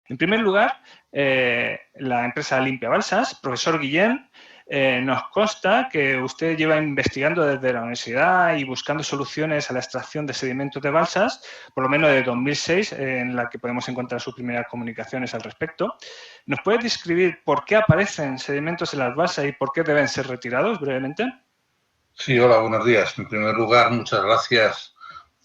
En primer lugar, la empresa Limpia Balsas, profesor Guillén, nos consta que usted lleva investigando desde la universidad y buscando soluciones a la extracción de sedimentos de balsas, por lo menos de 2006, en la que podemos encontrar sus primeras comunicaciones al respecto. ¿Nos puede describir por qué aparecen sedimentos en las balsas y por qué deben ser retirados brevemente? Sí, hola, buenos días. En primer lugar, muchas gracias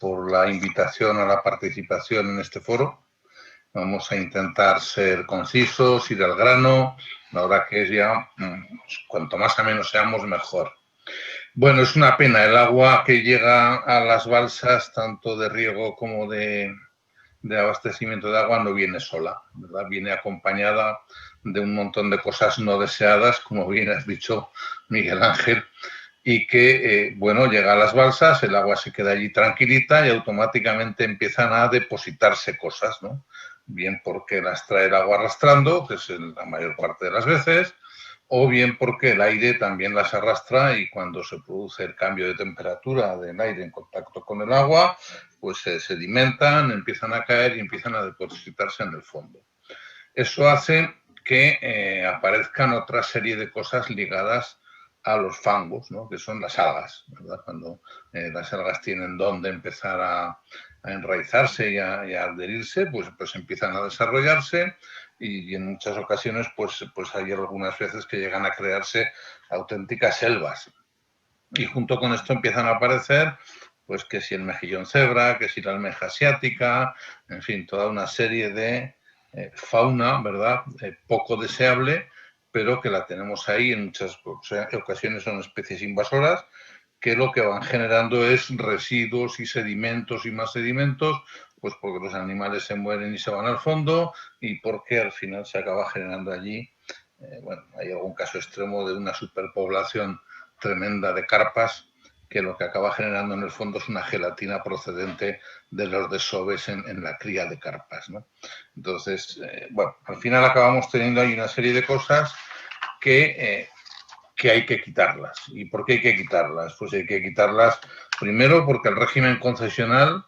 por la invitación a la participación en este foro. Vamos a intentar ser concisos, ir al grano. La verdad que es ya, cuanto más o menos seamos, mejor. Bueno, es una pena. El agua que llega a las balsas, tanto de riego como de abastecimiento de agua, no viene sola, ¿verdad? Viene acompañada de un montón de cosas no deseadas, como bien has dicho, Miguel Ángel, y que, bueno, llega a las balsas, el agua se queda allí tranquilita y automáticamente empiezan a depositarse cosas, ¿no? Bien porque las trae el agua arrastrando, que es la mayor parte de las veces, o bien porque el aire también las arrastra y cuando se produce el cambio de temperatura del aire en contacto con el agua, pues se sedimentan, empiezan a caer y empiezan a depositarse en el fondo. Eso hace que aparezcan otra serie de cosas ligadas a los fangos, ¿no? Que son las algas, ¿verdad? Cuando las algas tienen donde empezar a enraizarse y a adherirse, pues empiezan a desarrollarse y en muchas ocasiones pues hay algunas veces que llegan a crearse auténticas selvas. Y junto con esto empiezan a aparecer pues que si el mejillón cebra, que si la almeja asiática, en fin, toda una serie de fauna, ¿verdad? Poco deseable, pero que la tenemos ahí. En muchas ocasiones son especies invasoras que lo que van generando es residuos y sedimentos y más sedimentos, pues porque los animales se mueren y se van al fondo y porque al final se acaba generando allí, bueno, hay algún caso extremo de una superpoblación tremenda de carpas que lo que acaba generando en el fondo es una gelatina procedente de los desoves en la cría de carpas, ¿no? Entonces, bueno, al final acabamos teniendo ahí una serie de cosas que hay que quitarlas. ¿Y por qué hay que quitarlas? Pues hay que quitarlas primero porque el régimen concesional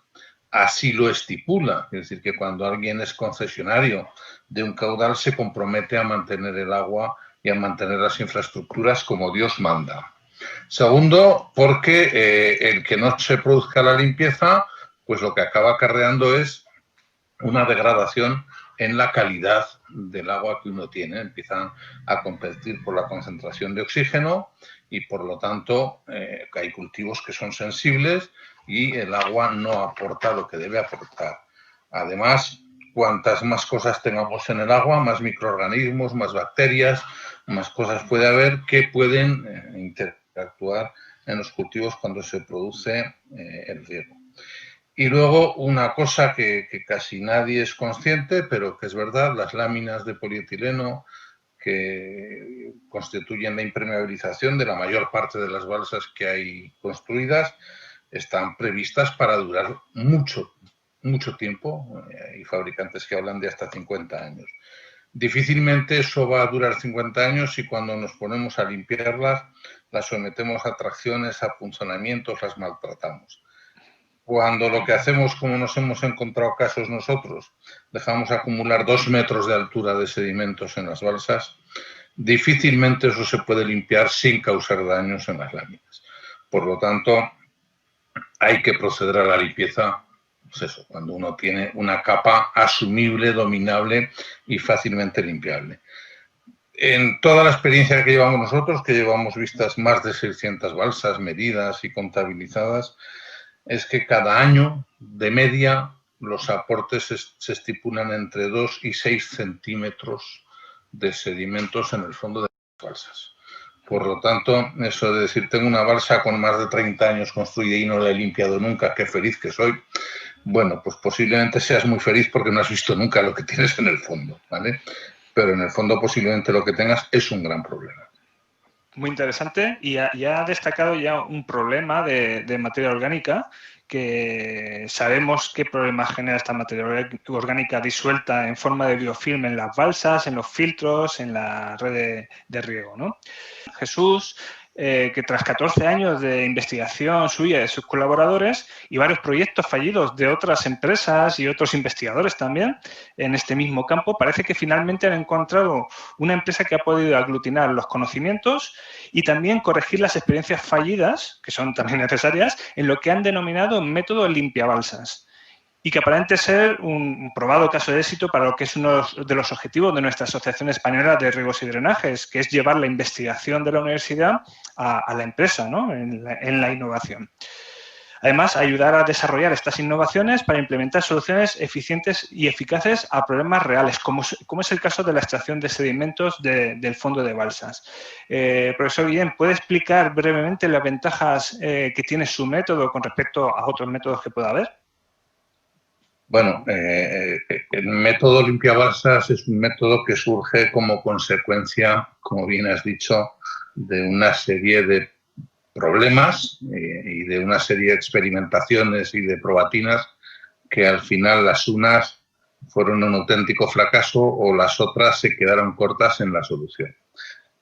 así lo estipula. Es decir, que cuando alguien es concesionario de un caudal se compromete a mantener el agua y a mantener las infraestructuras como Dios manda. Segundo, porque el que no se produzca la limpieza, pues lo que acaba acarreando es una degradación en la calidad del agua que uno tiene. Empiezan a competir por la concentración de oxígeno y por lo tanto hay cultivos que son sensibles y el agua no aporta lo que debe aportar. Además, cuantas más cosas tengamos en el agua, más microorganismos, más bacterias, más cosas puede haber que pueden interactuar en los cultivos cuando se produce el riego. Y luego una cosa que casi nadie es consciente, pero que es verdad, las láminas de polietileno que constituyen la impermeabilización de la mayor parte de las balsas que hay construidas están previstas para durar mucho, mucho tiempo. Hay fabricantes que hablan de hasta 50 años. Difícilmente eso va a durar 50 años y cuando nos ponemos a limpiarlas, las sometemos a tracciones, a punzonamientos, las maltratamos. Cuando lo que hacemos, como nos hemos encontrado casos nosotros, dejamos acumular 2 metros de altura de sedimentos en las balsas, difícilmente eso se puede limpiar sin causar daños en las láminas. Por lo tanto, hay que proceder a la limpieza, pues eso, cuando uno tiene una capa asumible, dominable y fácilmente limpiable. En toda la experiencia que llevamos nosotros, que llevamos vistas más de 600 balsas medidas y contabilizadas, es que cada año, de media, los aportes se estipulan entre 2 y 6 centímetros de sedimentos en el fondo de las balsas. Por lo tanto, eso de decir, tengo una balsa con más de 30 años construida y no la he limpiado nunca, qué feliz que soy. Bueno, pues posiblemente seas muy feliz porque no has visto nunca lo que tienes en el fondo, ¿vale? Pero en el fondo posiblemente lo que tengas es un gran problema. Muy interesante y ha destacado ya un problema de materia orgánica que sabemos qué problemas genera esta materia orgánica disuelta en forma de biofilm en las balsas, en los filtros, en la red de riego, ¿no? Jesús, que tras 14 años de investigación suya y de sus colaboradores y varios proyectos fallidos de otras empresas y otros investigadores también en este mismo campo, parece que finalmente han encontrado una empresa que ha podido aglutinar los conocimientos y también corregir las experiencias fallidas, que son también necesarias, en lo que han denominado método limpiabalsas, y que aparente ser un probado caso de éxito para lo que es uno de los objetivos de nuestra Asociación Española de Riegos y Drenajes, que es llevar la investigación de la universidad a la empresa, ¿no? en la innovación. Además, ayudar a desarrollar estas innovaciones para implementar soluciones eficientes y eficaces a problemas reales, como es el caso de la extracción de sedimentos del fondo de balsas. Profesor Guillén, ¿puede explicar brevemente las ventajas que tiene su método con respecto a otros métodos que pueda haber? Bueno, el método limpiabalsas es un método que surge como consecuencia, como bien has dicho, de una serie de problemas y de una serie de experimentaciones y de probatinas que al final las unas fueron un auténtico fracaso o las otras se quedaron cortas en la solución.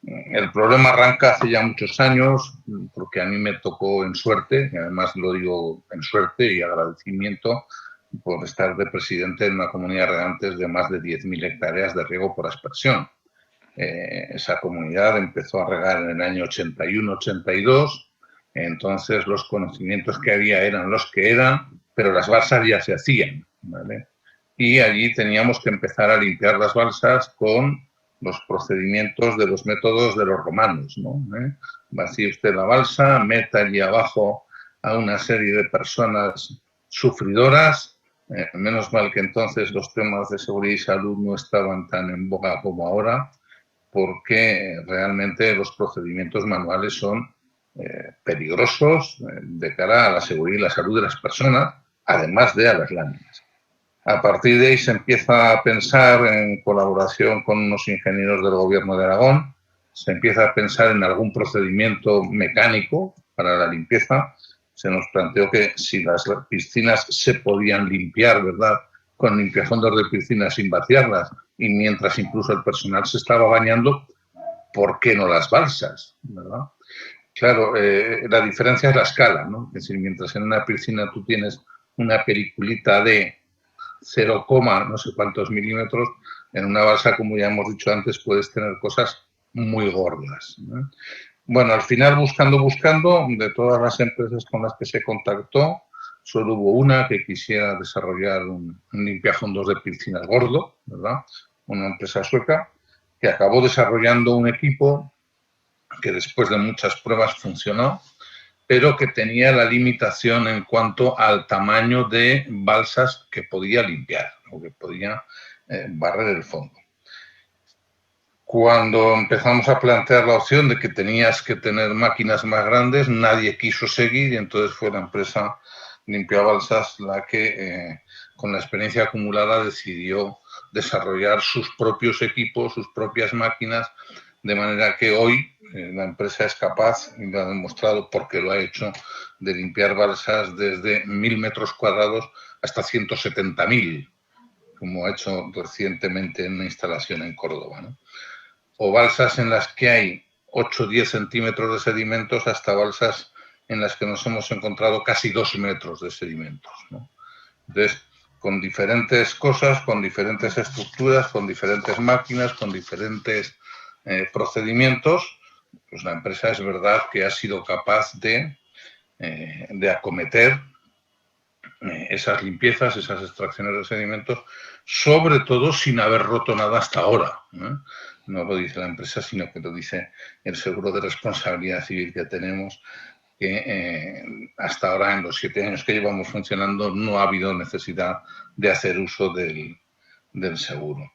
El problema arranca hace ya muchos años, porque a mí me tocó en suerte, y además lo digo en suerte y agradecimiento, por estar de presidente en una comunidad de regantes de más de 10.000 hectáreas de riego por aspersión. Esa comunidad empezó a regar en el año 81-82, entonces los conocimientos que había eran los que eran, pero las balsas ya se hacían, ¿vale? Y allí teníamos que empezar a limpiar las balsas con los procedimientos de los métodos de los romanos, ¿no? Vacíe usted la balsa, meta allí abajo a una serie de personas sufridoras. Menos mal que entonces los temas de seguridad y salud no estaban tan en boga como ahora, porque realmente los procedimientos manuales son peligrosos de cara a la seguridad y la salud de las personas, además de a las láminas. A partir de ahí se empieza a pensar en colaboración con unos ingenieros del Gobierno de Aragón, se empieza a pensar en algún procedimiento mecánico para la limpieza. Se nos planteó que si las piscinas se podían limpiar, ¿verdad?, con limpiafondos de piscinas sin vaciarlas, y mientras incluso el personal se estaba bañando, ¿por qué no las balsas?, ¿verdad? Claro, la diferencia es la escala, ¿no? Es decir, mientras en una piscina tú tienes una peliculita de 0, no sé cuántos milímetros, en una balsa, como ya hemos dicho antes, puedes tener cosas muy gordas, ¿no? Bueno, al final, buscando, de todas las empresas con las que se contactó, solo hubo una que quisiera desarrollar un limpiafondos de piscinas gordo, ¿verdad? Una empresa sueca, que acabó desarrollando un equipo que después de muchas pruebas funcionó, pero que tenía la limitación en cuanto al tamaño de balsas que podía limpiar o que podía barrer el fondo. Cuando empezamos a plantear la opción de que tenías que tener máquinas más grandes, nadie quiso seguir y entonces fue la empresa Limpiabalsas la que, con la experiencia acumulada, decidió desarrollar sus propios equipos, sus propias máquinas, de manera que hoy la empresa es capaz, y lo ha demostrado porque lo ha hecho, de limpiar balsas desde 1.000 metros cuadrados hasta 170.000, como ha hecho recientemente en una instalación en Córdoba, ¿no? O balsas en las que hay 8 o 10 centímetros de sedimentos hasta balsas en las que nos hemos encontrado casi 2 metros de sedimentos, ¿no? Entonces, con diferentes cosas, con diferentes estructuras, con diferentes máquinas, con diferentes procedimientos, pues la empresa es verdad que ha sido capaz de acometer esas limpiezas, esas extracciones de sedimentos, sobre todo sin haber roto nada hasta ahora, ¿eh? No lo dice la empresa, sino que lo dice el seguro de responsabilidad civil que tenemos, que hasta ahora, en los 7 años que llevamos funcionando, no ha habido necesidad de hacer uso del seguro.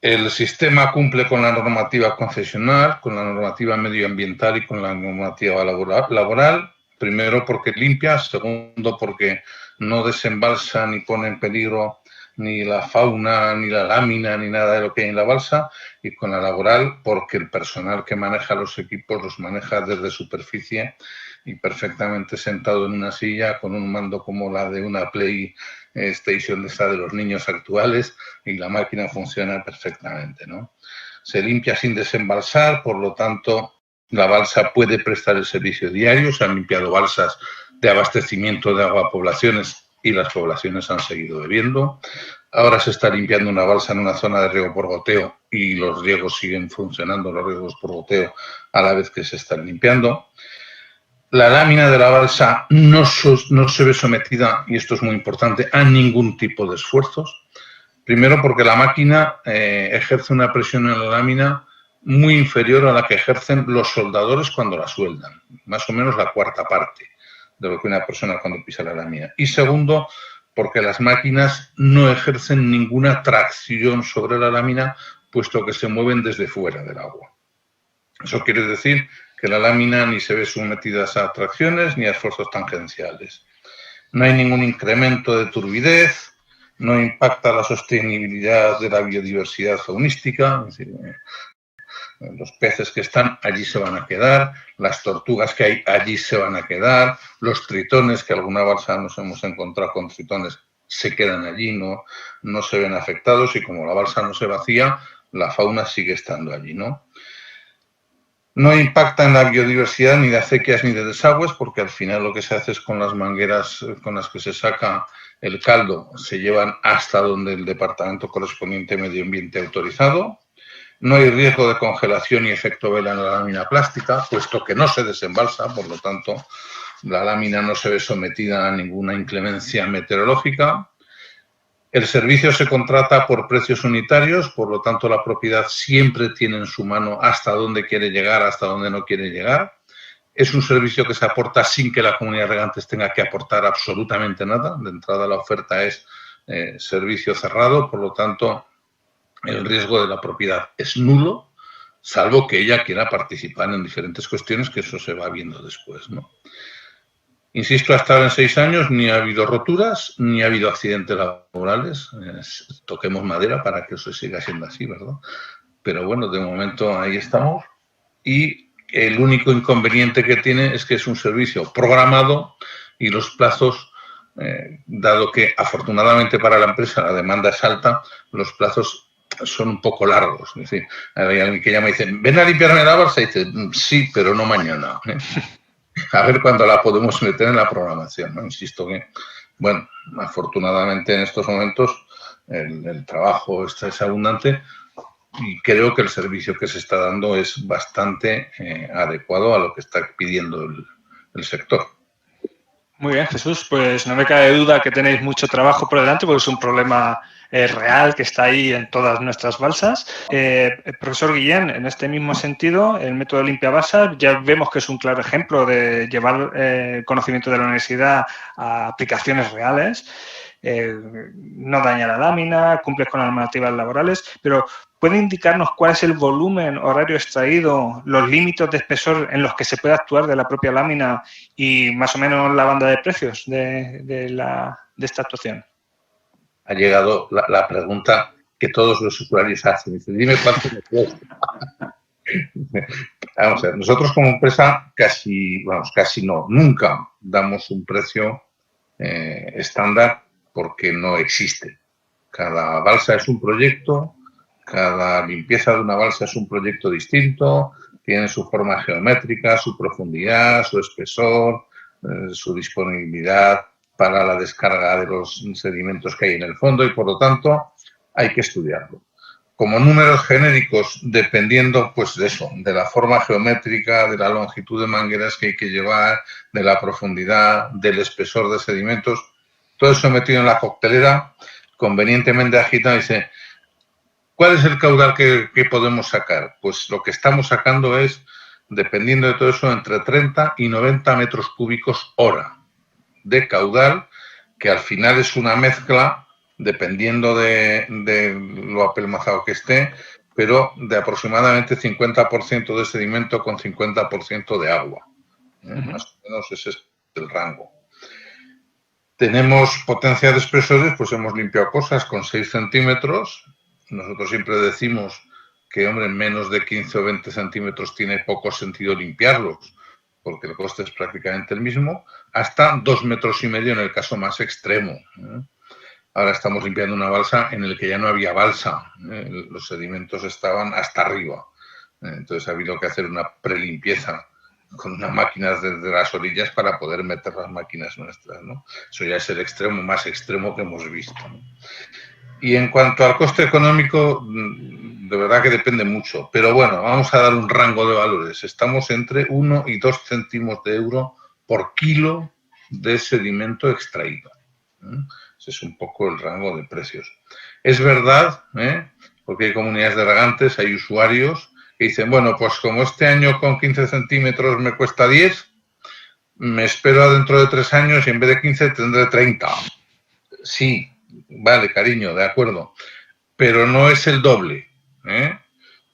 El sistema cumple con la normativa concesional, con la normativa medioambiental y con la normativa laboral. Primero, porque limpia. Segundo, porque no desembalsa ni pone en peligro ni la fauna, ni la lámina, ni nada de lo que hay en la balsa. Y con la laboral, porque el personal que maneja los equipos los maneja desde superficie y perfectamente sentado en una silla con un mando como la de una PlayStation de los niños actuales, y la máquina funciona perfectamente, ¿no? Se limpia sin desembalsar, por lo tanto La balsa puede prestar el servicio diario, se han limpiado balsas de abastecimiento de agua a poblaciones y las poblaciones han seguido bebiendo. Ahora se está limpiando una balsa en una zona de riego por goteo y los riegos siguen funcionando, los riegos por goteo, a la vez que se están limpiando. La lámina de la balsa no se ve sometida, y esto es muy importante, a ningún tipo de esfuerzos. Primero porque la máquina ejerce una presión en la lámina muy inferior a la que ejercen los soldadores cuando la sueldan, más o menos la cuarta parte de lo que una persona cuando pisa la lámina. Y segundo, porque las máquinas no ejercen ninguna tracción sobre la lámina, puesto que se mueven desde fuera del agua. Eso quiere decir que la lámina ni se ve sometida a tracciones ni a esfuerzos tangenciales. No hay ningún incremento de turbidez, no impacta la sostenibilidad de la biodiversidad faunística, es decir, los peces que están allí se van a quedar, las tortugas que hay allí se van a quedar, los tritones, que alguna balsa nos hemos encontrado con tritones, se quedan allí, no se ven afectados, y como la balsa no se vacía, la fauna sigue estando allí, ¿no? No impacta en la biodiversidad ni de acequias ni de desagües, porque al final lo que se hace es con las mangueras con las que se saca el caldo, se llevan hasta donde el departamento correspondiente medio ambiente autorizado. No hay riesgo de congelación y efecto vela en la lámina plástica, puesto que no se desembalsa, por lo tanto, la lámina no se ve sometida a ninguna inclemencia meteorológica. El servicio se contrata por precios unitarios, por lo tanto, la propiedad siempre tiene en su mano hasta dónde quiere llegar, hasta dónde no quiere llegar. Es un servicio que se aporta sin que la comunidad de regantes tenga que aportar absolutamente nada. De entrada, la oferta es servicio cerrado, por lo tanto, el riesgo de la propiedad es nulo, salvo que ella quiera participar en diferentes cuestiones, que eso se va viendo después, ¿no? Insisto, hasta ahora en 6 años ni ha habido roturas, ni ha habido accidentes laborales. Toquemos madera para que eso siga siendo así, ¿verdad? Pero bueno, de momento ahí estamos. Y el único inconveniente que tiene es que es un servicio programado y los plazos, dado que afortunadamente para la empresa la demanda es alta, los plazos son un poco largos. Es decir, hay alguien que llama y dice, ven a limpiarme la balsa, y dice, sí, pero no mañana. A ver cuándo la podemos meter en la programación, ¿no? Insisto que, bueno, afortunadamente en estos momentos el trabajo es abundante y creo que el servicio que se está dando es bastante adecuado a lo que está pidiendo el sector. Muy bien, Jesús, pues no me cabe duda que tenéis mucho trabajo por delante, porque es un problema real que está ahí en todas nuestras balsas. Profesor Guillén, en este mismo sentido, el método limpia balsas ya vemos que es un claro ejemplo de llevar conocimiento de la universidad a aplicaciones reales. No daña la lámina, cumple con las normativas laborales, pero ¿puede indicarnos cuál es el volumen horario extraído, los límites de espesor en los que se puede actuar de la propia lámina y más o menos la banda de precios de esta actuación? Ha llegado la pregunta que todos los usuarios hacen. Dice, dime cuánto me cuesta. Vamos a ver, nosotros como empresa casi no, nunca damos un precio estándar porque no existe. Cada balsa es un proyecto, cada limpieza de una balsa es un proyecto distinto, tiene su forma geométrica, su profundidad, su espesor, su disponibilidad para la descarga de los sedimentos que hay en el fondo y, por lo tanto, hay que estudiarlo. Como números genéricos, dependiendo pues de eso, de la forma geométrica, de la longitud de mangueras que hay que llevar, de la profundidad, del espesor de sedimentos, todo eso metido en la coctelera, convenientemente agitado, y dice, ¿cuál es el caudal que podemos sacar? Pues lo que estamos sacando es, dependiendo de todo eso, entre 30 y 90 metros cúbicos hora de caudal, que al final es una mezcla, dependiendo de lo apelmazado que esté, pero de aproximadamente 50% de sedimento con 50% de agua. Más o menos ese es el rango. Tenemos potencia de espesores, pues hemos limpiado cosas con 6 centímetros. Nosotros siempre decimos que, hombre, menos de 15 o 20 centímetros tiene poco sentido limpiarlos, porque el coste es prácticamente el mismo, hasta 2,5 metros en el caso más extremo. Ahora estamos limpiando una balsa en la que ya no había balsa, los sedimentos estaban hasta arriba. Entonces ha habido que hacer una prelimpieza con unas máquinas desde las orillas para poder meter las máquinas nuestras, ¿no? Eso ya es el extremo más extremo que hemos visto, ¿no? Y en cuanto al coste económico, de verdad que depende mucho. Pero bueno, vamos a dar un rango de valores. Estamos entre 1 y 2 céntimos de euro por kilo de sedimento extraído. Ese es un poco el rango de precios. Es verdad, porque hay comunidades de regantes, hay usuarios que dicen, bueno, pues como este año con 15 centímetros me cuesta 10, me espero a dentro de 3 años y en vez de 15 tendré 30. Sí, vale, cariño, de acuerdo. Pero no es el doble,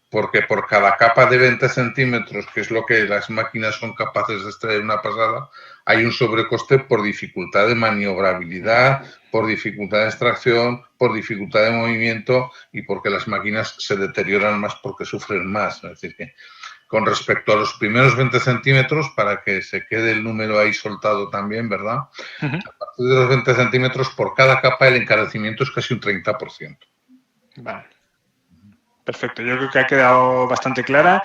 porque por cada capa de 20 centímetros, que es lo que las máquinas son capaces de extraer una pasada, hay un sobrecoste por dificultad de maniobrabilidad, por dificultad de extracción, por dificultad de movimiento y porque las máquinas se deterioran más porque sufren más. Es decir, que con respecto a los primeros 20 centímetros, para que se quede el número ahí soltado también, ¿verdad? A partir de los 20 centímetros, por cada capa el encarecimiento es casi un 30%. Vale. Perfecto, yo creo que ha quedado bastante clara.